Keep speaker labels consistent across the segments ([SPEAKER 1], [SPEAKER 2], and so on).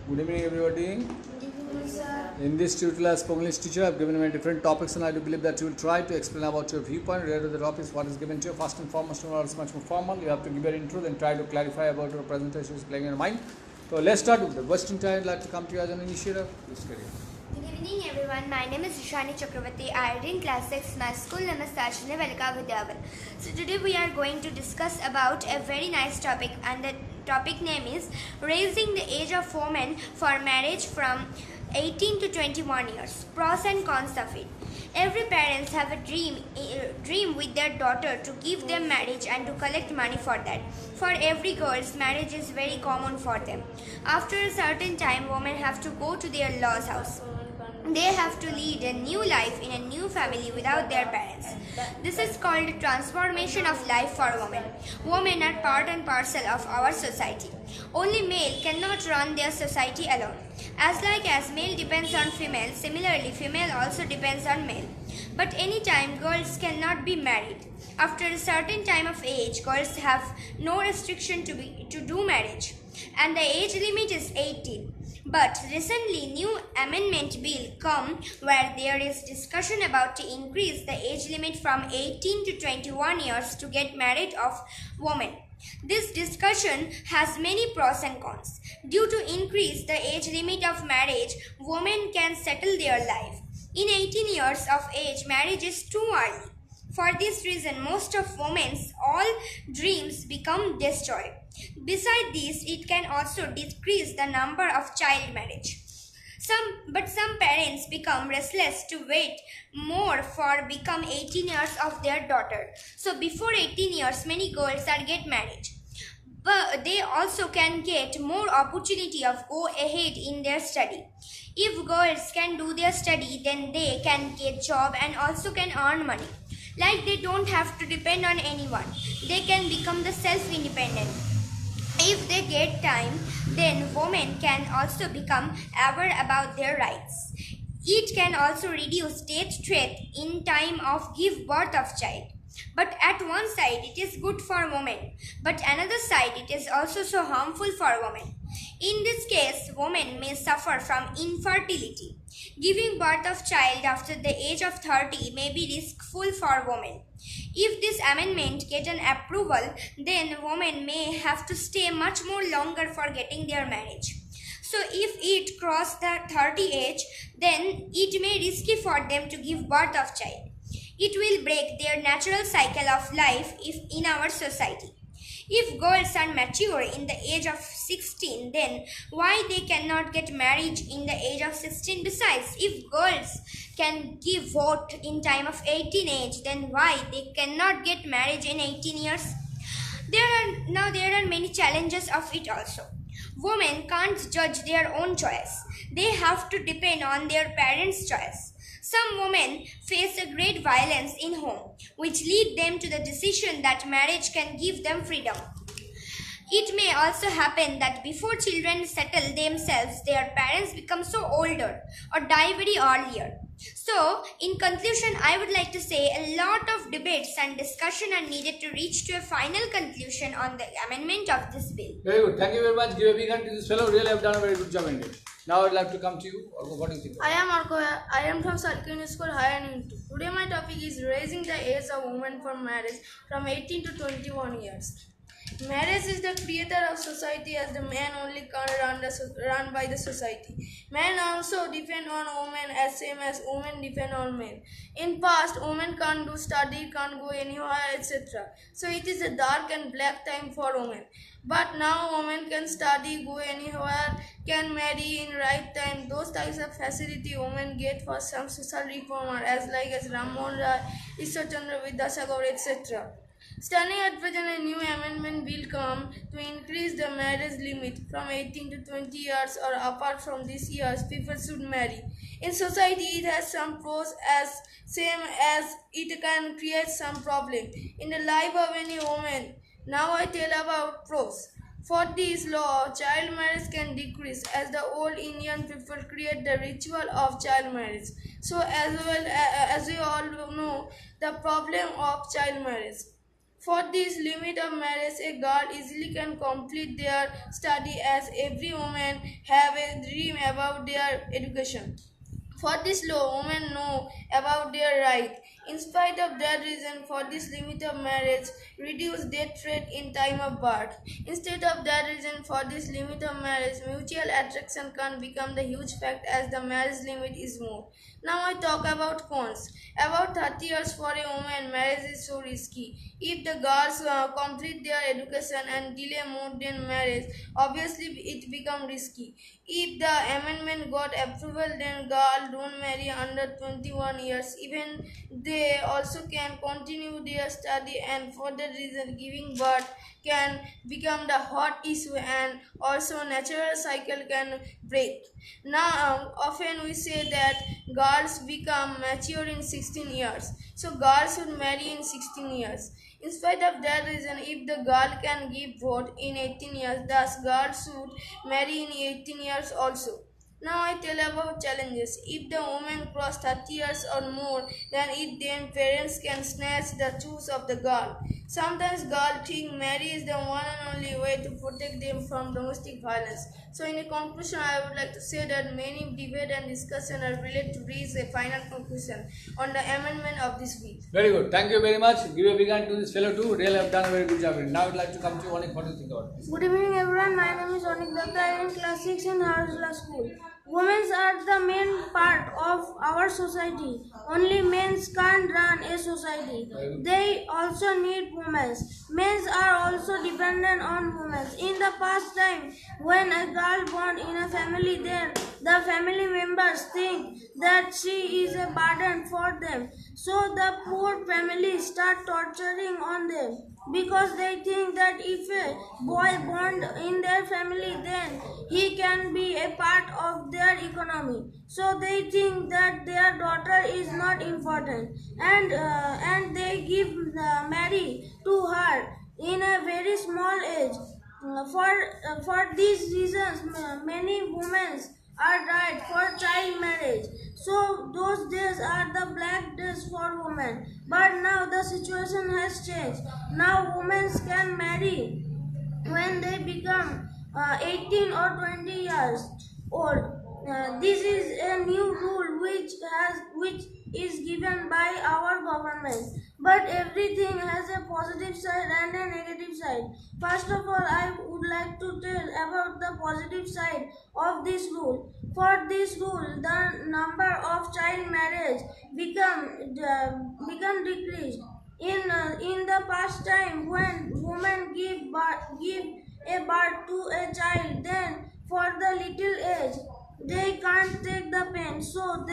[SPEAKER 1] Good evening, everybody. In this tutorial, as English teacher, I have given you different topics, and I do believe that you will try to explain about your viewpoint related to the topics what is given to you. First and foremost, it's much more formal. You have to give your intro, then try to clarify about your presentation is playing in your mind. So let's start with the Western time. I'd like to come to you as an initiator. Please carry on.
[SPEAKER 2] Good evening, everyone. My name is Chakraborty. I read in class 6. My school name is Belgachia. So today we are going to discuss about a very nice topic, and the topic name is raising the age of women for marriage from 18 to 21 years. Pros and cons of it. Every parents have a dream with their daughter to give them marriage and to collect money for that. For every girls, marriage is very common for them. After a certain time, women have to go to their law's house. They have to lead a new life in a new family without their parents. This is called transformation of life for women. Women are part and parcel of our society. Only male cannot run their society alone. As male depends on female, similarly female also depends on male. But anytime girls cannot be married. After a certain time of age, girls have no restriction to do marriage, and the age limit is 18. But recently, new amendment bill come where there is discussion about to increase the age limit from 18 to 21 years to get married of women. This discussion has many pros and cons. Due to increase the age limit of marriage, women can settle their life. In 18 years of age, marriage is too early. For this reason, most of women's all dreams become destroyed. Besides this, it can also decrease the number of child marriage. Some parents become restless to wait more for become 18 years of their daughter. So before 18 years, many girls are get married. But they also can get more opportunity of go ahead in their study. If girls can do their study, then they can get job and also can earn money. Like they don't have to depend on anyone. They can become the self-independent. If they get time, then women can also become aware about their rights. It can also reduce death threat in time of give birth of child. But at one side it is good for women, but another side it is also so harmful for women. In this case, women may suffer from infertility. Giving birth of child after the age of 30 may be riskful for women. If this amendment get an approval, then women may have to stay much more longer for getting their marriage. So if it cross the 30 age, then it may risky for them to give birth of child. It will break their natural cycle of life in our society. If girls are mature in the age of 16, then why they cannot get married in the age of 16? Besides, if girls can give vote in time of 18 age, then why they cannot get marriage in 18 years? There are many challenges of it also. Women can't judge their own choice. They have to depend on their parents' choice. Some women face a great violence in home, which lead them to the decision that marriage can give them freedom. It may also happen that before children settle themselves, their parents become so older or die very earlier. So, in conclusion, I would like to say a lot of debates and discussion are needed to reach to a final conclusion on the amendment of this bill.
[SPEAKER 1] Very good. Thank you very much. Give a big hand to this fellow. Really have done a very good job in it. Now I'd like to come to you. What do you think?
[SPEAKER 3] I am Arko. I am from Sarkini School Higher and 2. Today my topic is raising the age of women for marriage from 18 to 21 years. Marriage is the creator of society, as the man only can run by the society. Men also depend on women as same as women depend on men. In past, women can't do study, can't go anywhere, etc. So it is a dark and black time for women. But now women can study, go anywhere, can marry in right time. Those types of facility women get for some social reformer as Ram Mohan Rai, Ishwar Chandra Vidyasagar, etc. Standing at present, a new amendment will come to increase the marriage limit from 18 to 20 years, or apart from these years, people should marry. In society, it has some pros as same as it can create some problem in the life of any woman. Now I tell about pros. For this law, child marriage can decrease as the old Indian people create the ritual of child marriage. So as we all know, the problem of child marriage. For this limit of marriage, a girl easily can complete their study, as every woman have a dream about their education. For this law, women know about their right. In spite of that reason, for this limit of marriage, reduce death rate in time of birth. Instead of that reason, for this limit of marriage, mutual attraction can become the huge fact as the marriage limit is more. Now I talk about cons. About 30 years for a woman, marriage is so risky. If the girls complete their education and delay more than marriage, obviously it become risky. If the amendment got approval, then girls don't marry under 21 years. Even they also can continue their study, and for that reason giving birth can become the hot issue, and also natural cycle can break. Now often we say that girls become mature in 16 years. So girls should marry in 16 years. In spite of that reason, if the girl can give birth in 18 years, thus girls should marry in 18 years also. Now I tell about challenges. If the woman cross 30 years or more, then parents can snatch the choice of the girl. Sometimes girls think marriage is the one and only way to protect them from domestic violence. So in a conclusion, I would like to say that many debate and discussion are related to reach a final conclusion on the amendment of this bill.
[SPEAKER 1] Very good. Thank you very much. Give a big hand to this fellow too. Really have done a very good job. Now I would like to come to you, Onik. What do you think about this?
[SPEAKER 4] Good evening, everyone. My name is Onik Datta. I am in class 6 in Howrah School. Women are the main part of our society. Only men can't run a society. They also need women. Men are also dependent on women. In the past time, when a girl born in a family, then the family members think that she is a burden for them. So the poor families start torturing on them, because they think that if a boy born in their family, then he can be a part of their economy. So they think that their daughter is not important, and they give marry to her in a very small age. For these reasons, many women are died for child marriage. So those days are the black days for women. But now the situation has changed. Now women can marry when they become 18 or 20 years old. This is a new rule which is given by our government. But everything has a positive side and a negative side. First of all, I would like to tell about the positive side of this rule. For this rule, the number of child marriage become decreased. In the past time, when women give a birth to a child, then for the little age they can't take the pain, so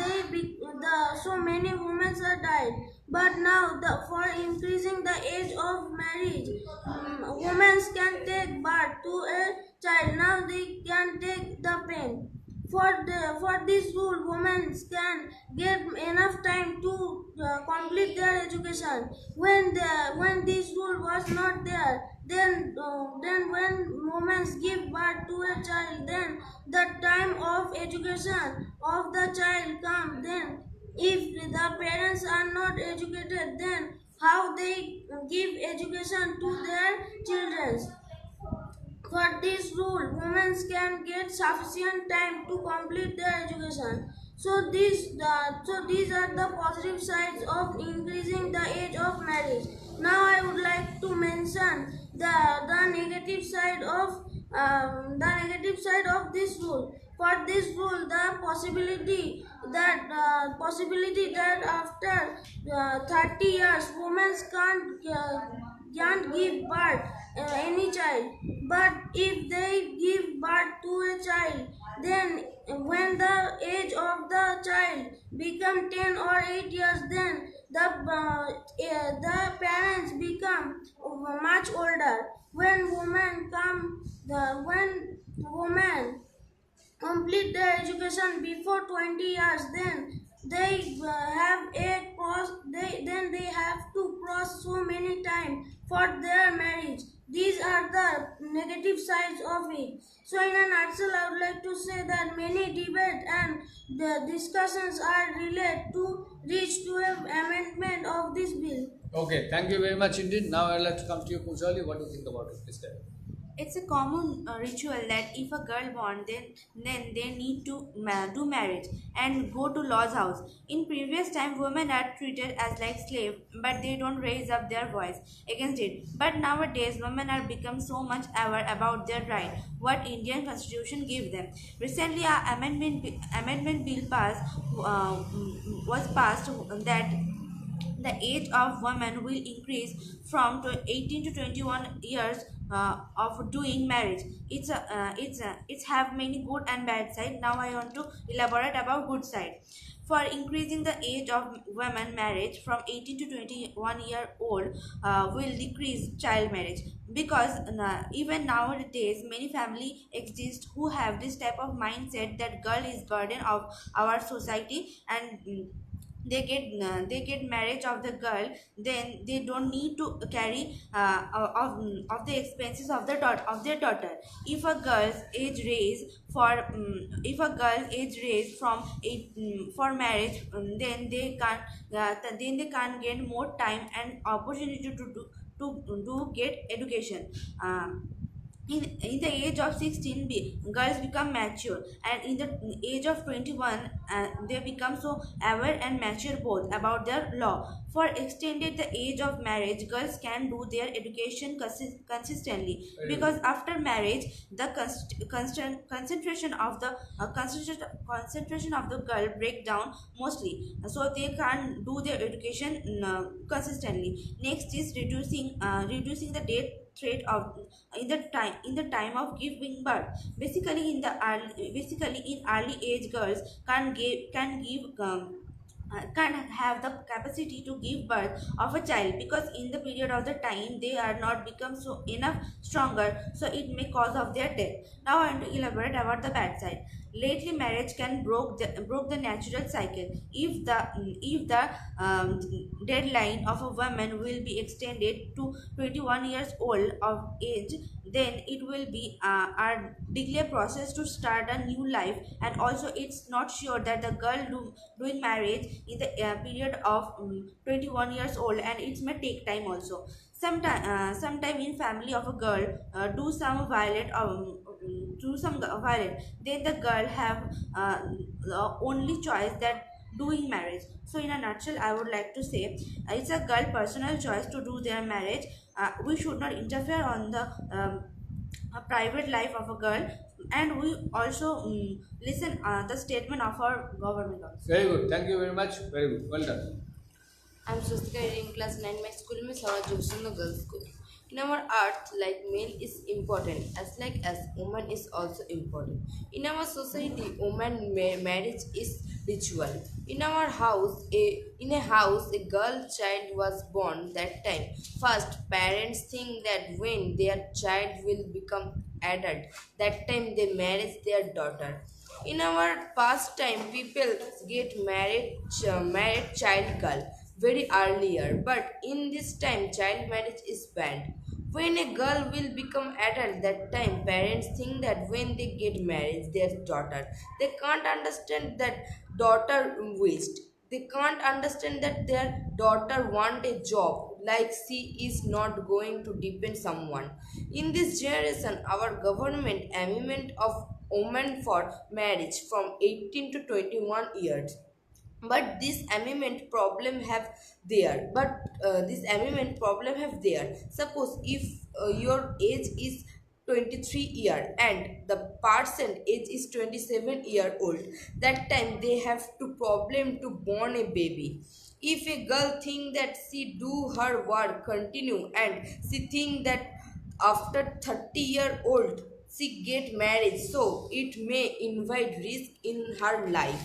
[SPEAKER 4] so many women are died. But now, for increasing the age of marriage, women can take birth to a child. Now they can take the pain. For this rule, women can get enough time to complete their education. When this rule was not there, then when women give birth to a child, then the time of education of the child come. Then if the parents are not educated, then how they give education to their children? For this rule, women can get sufficient time to complete their education. So these are the positive sides of increasing the age of marriage. Now I would like to mention the negative side of this rule. For this rule, the possibility that after 30 years, women can't give birth any child. But if they give birth to a child, then when the age of the child become 10 or 8 years, then the parents become much older. When women complete their education before 20 years, then they have to cross so many times for their marriage. These are the negative sides of it. So in a nutshell, I would like to say that many debate and the discussions are related to reach to an amendment of this bill.
[SPEAKER 1] Okay, thank you very much indeed. Now I'd like to come to you, Kunjali. What do you think about it? Please tell me.
[SPEAKER 3] It's a common ritual that if a girl born, then they need to do marriage and go to law's house. In previous time, women are treated as like slave, but they don't raise up their voice against it. But nowadays, women are become so much aware about their right, what Indian Constitution give them. Recently, a amendment bill was passed that the age of women will increase from 18 to 21 years of doing marriage. It's have many good and bad side. Now I want to elaborate about good side. For increasing the age of women marriage from 18 to 21 year old will decrease child marriage, because even nowadays many family exist who have this type of mindset that girl is burden of our society, and they get marriage of the girl, then they don't need to carry of the expenses of their daughter. If a girl's age raised for if a girl age raised from for marriage, then they can't get more time and opportunity to get education. In the age of 16, girls become mature, and in the age of 21 they become so aware and mature both about their law. For extended the age of marriage, girls can do their education consistently, because after marriage the concentration of the concentration of the girl break down mostly, so they can't do their education consistently. Next is reducing the death rate of in the time of giving birth. Basically in early age, girls can have the capacity to give birth of a child, because in the period of the time they are not become so enough stronger, so it may cause of their death. Now I want to elaborate about the bad side. Lately marriage can broke the natural cycle. If the deadline of a woman will be extended to 21 years old of age, then it will be a declare process to start a new life. And also it's not sure that the girl doing marriage in the period of 21 years old, and it may take time also. Sometime in family of a girl do some violent, then the girl have the only choice that doing marriage. So in a nutshell I would like to say, it's a girl personal choice to do their marriage. We should not interfere on the private life of a girl, and we also listen the statement of our government also.
[SPEAKER 1] Very good. Thank you very much. Very good. Well done.
[SPEAKER 5] I'm Swastika in class 9. My school is Howrah Girls School. In our art, like male is important, as woman is also important. In our society, marriage is ritual. In a house, a girl child was born that time. First, parents think that when their child will become adult, that time they marry their daughter. In our past time, people get married child girl very earlier, but in this time, child marriage is banned. When a girl will become adult, that time parents think that when they get married, their daughter, they can't understand that daughter wished. They can't understand that their daughter want a job, like she is not going to depend someone. In this generation, our government amendment of women for marriage from 18 to 21 years, but this amendment problem have there. Suppose if your age is 23-year and the person age is 27-year old, that time they have to problem to born a baby. If a girl think that she do her work continue, and she think that after 30-year old she get married, so it may invite risk in her life.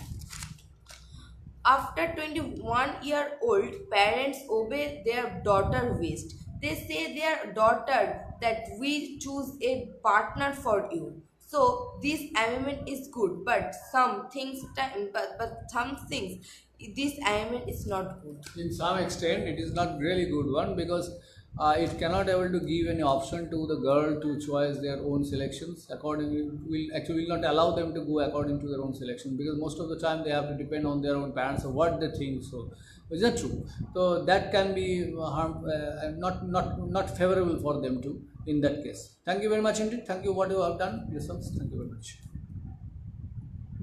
[SPEAKER 5] After 21-year-old, parents obey their daughter wish. They say their daughter that we choose a partner for you. So this amendment is good, but some things this amendment is not good.
[SPEAKER 1] In some extent, it is not really good one, because it cannot able to give any option to the girl to choose their own selections. Accordingly, will not allow them to go according to their own selection, because most of the time they have to depend on their own parents or what they think. So is that true? So that can be not favorable for them to in that case. Thank you very much indeed. Thank you what you have done yourselves. Thank you very much.